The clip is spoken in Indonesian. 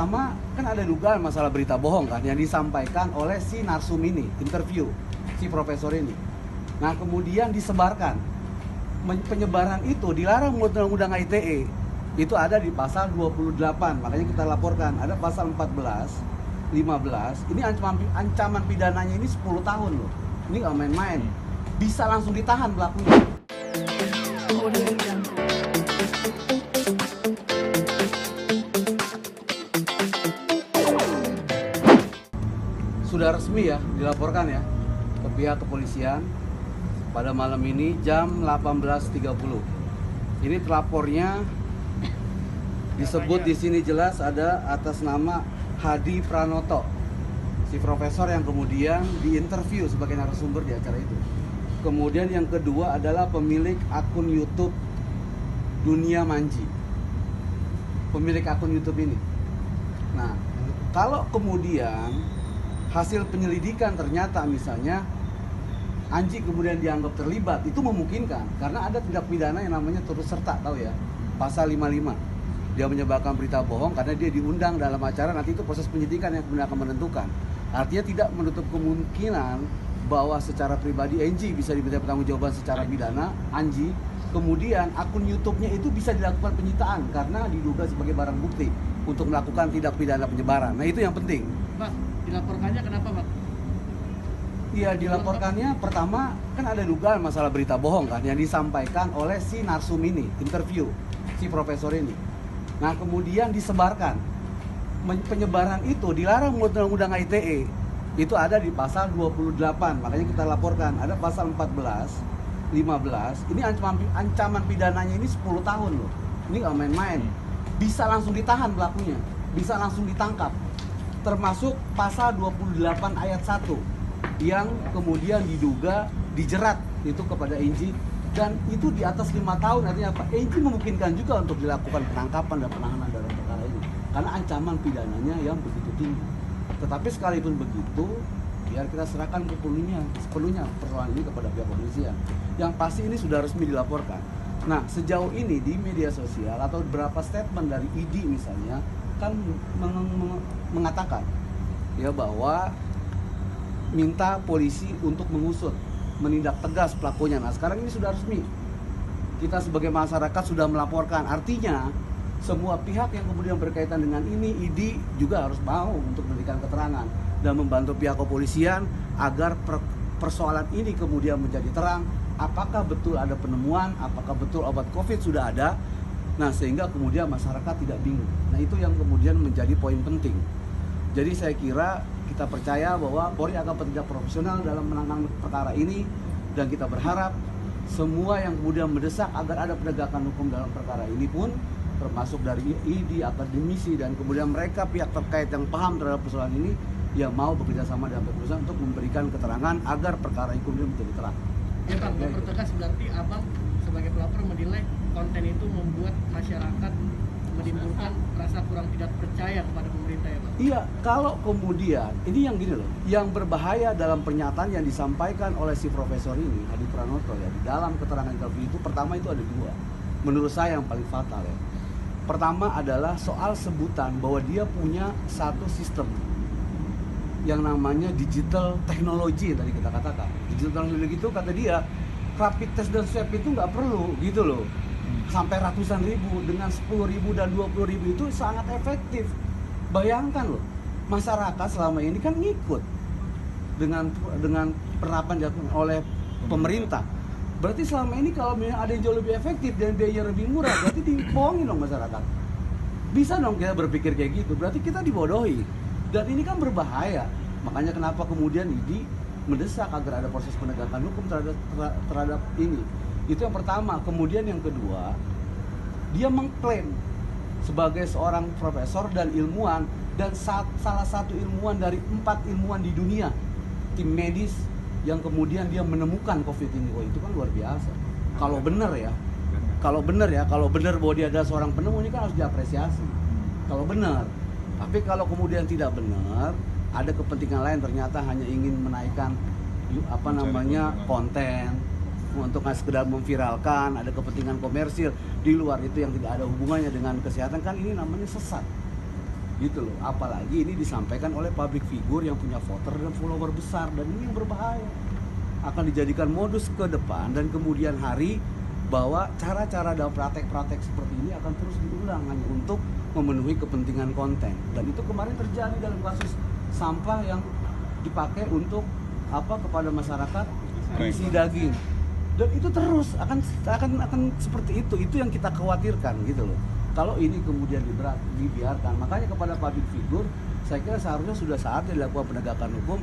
pertama kan ada dugaan masalah berita bohong kan yang disampaikan oleh si narsum ini, interview si profesor ini. Nah kemudian disebarkan. Penyebaran itu dilarang menurut Undang-Undang ITE. Itu ada di pasal 28, makanya kita laporkan. Ada pasal 14, 15. Ini ancaman pidananya ini 10 tahun loh. Ini nggak main-main. Bisa langsung ditahan pelakunya. Sudah resmi ya dilaporkan ya ke pihak kepolisian pada malam ini jam 18.30. Ini pelapornya disebut di sini jelas ada atas nama Hadi Pranoto, si profesor yang kemudian diinterview sebagai narasumber di acara itu. Kemudian yang kedua adalah pemilik akun YouTube Dunia Manji, pemilik akun YouTube ini. Nah, kalau kemudian hasil penyelidikan ternyata misalnya Anji kemudian dianggap terlibat, itu memungkinkan karena ada tindak pidana yang namanya turut serta, tahu ya, pasal 55. Dia menyebarkan berita bohong karena dia diundang dalam acara, nanti itu proses penyidikan yang kemudian akan menentukan. Artinya tidak menutup kemungkinan bahwa secara pribadi Anji bisa diminta pertanggungjawaban secara pidana, Anji. Kemudian akun YouTube-nya itu bisa dilakukan penyitaan karena diduga sebagai barang bukti untuk melakukan tindak pidana penyebaran. Nah itu yang penting. Pak, dilaporkannya kenapa, Pak? Iya, dilaporkannya pertama kan ada dugaan masalah berita bohong kan yang disampaikan oleh si narsum ini, interview si profesor ini. Nah kemudian disebarkan. Penyebaran itu dilarang menurut Undang-Undang ITE. Itu ada di pasal 28, makanya kita laporkan. Ada pasal 14, 15. Ini ancaman pidananya ini 10 tahun loh. Ini nggak main-main. Bisa langsung ditahan pelakunya, bisa langsung ditangkap. Termasuk pasal 28 ayat 1 yang kemudian diduga dijerat itu kepada Anji, dan itu di atas 5 tahun. Artinya apa? Anji memungkinkan juga untuk dilakukan penangkapan dan penahanan dalam perkara ini karena ancaman pidananya yang begitu tinggi. Tetapi sekalipun begitu, biar kita serahkan sepenuhnya persoalan ini kepada pihak kepolisian. Yang pasti ini sudah resmi dilaporkan. Nah sejauh ini di media sosial atau beberapa statement dari ID misalnya kan mengatakan ya bahwa minta polisi untuk mengusut, menindak tegas pelakunya. Nah sekarang ini sudah resmi, kita sebagai masyarakat sudah melaporkan. Artinya semua pihak yang kemudian berkaitan dengan ini, ID juga harus mau untuk memberikan keterangan dan membantu pihak kepolisian agar persoalan ini kemudian menjadi terang. Apakah betul ada penemuan, apakah betul obat COVID sudah ada. Nah sehingga kemudian masyarakat tidak bingung. Nah itu yang kemudian menjadi poin penting. Jadi saya kira kita percaya bahwa Polri akan bertindak profesional dalam menangani perkara ini, dan kita berharap semua yang kemudian mendesak agar ada penegakan hukum dalam perkara ini pun termasuk dari ID, akademisi, dan kemudian mereka pihak terkait yang paham terhadap persoalan ini yang mau bekerja sama dengan perusahaan untuk memberikan keterangan agar perkara hukum ini menjadi terang. Ya Pak, mempertegas berarti Abang sebagai pelapor menilai konten itu membuat masyarakat menimbulkan rasa kurang tidak percaya kepada pemerintah ya Pak? Iya, kalau kemudian, ini yang gini loh, yang berbahaya dalam pernyataan yang disampaikan oleh si profesor ini, Hadi Pranoto ya, di dalam keterangan interview itu, pertama itu ada dua, menurut saya yang paling fatal ya. Pertama adalah soal sebutan bahwa dia punya satu sistem yang namanya digital technology yang tadi kita katakan. Digital technology itu kata dia, rapid test dan swab itu nggak perlu gitu loh. Sampai ratusan ribu, dengan 10.000 dan 20.000 itu sangat efektif. Bayangkan loh, masyarakat selama ini kan ngikut dengan penerapan dilakukan oleh pemerintah. Berarti selama ini kalau ada yang jauh lebih efektif dan biaya lebih murah, berarti dibohongin dong masyarakat. Bisa dong kita berpikir kayak gitu, berarti kita dibodohi. Dan ini kan berbahaya. Makanya kenapa kemudian ID mendesak agar ada proses penegakan hukum terhadap ini. Itu yang pertama. Kemudian yang kedua, dia mengklaim sebagai seorang profesor dan ilmuwan, dan salah satu ilmuwan dari 4 ilmuwan di dunia, tim medis yang kemudian dia menemukan COVID ini. Oh itu kan luar biasa. Kalau benar bahwa dia adalah seorang penemu, ini kan harus diapresiasi. Kalau benar. Tapi kalau kemudian tidak benar, ada kepentingan lain, ternyata hanya ingin menaikkan konten untuk sekedar memviralkan, ada kepentingan komersil di luar itu yang tidak ada hubungannya dengan kesehatan, kan ini namanya sesat. gitu loh. Apalagi ini disampaikan oleh public figure yang punya voter dan follower besar, dan ini yang berbahaya. Akan dijadikan modus ke depan dan kemudian hari bahwa cara-cara dalam praktek-praktek seperti ini akan terus diulang hanya untuk memenuhi kepentingan konten. Dan itu kemarin terjadi dalam kasus sampah yang dipakai untuk kepada masyarakat isi daging. Dan itu terus akan seperti itu yang kita khawatirkan gitu loh. Kalau ini kemudian dibiarkan, makanya kepada public figure saya kira seharusnya sudah saatnya dilakukan penegakan hukum.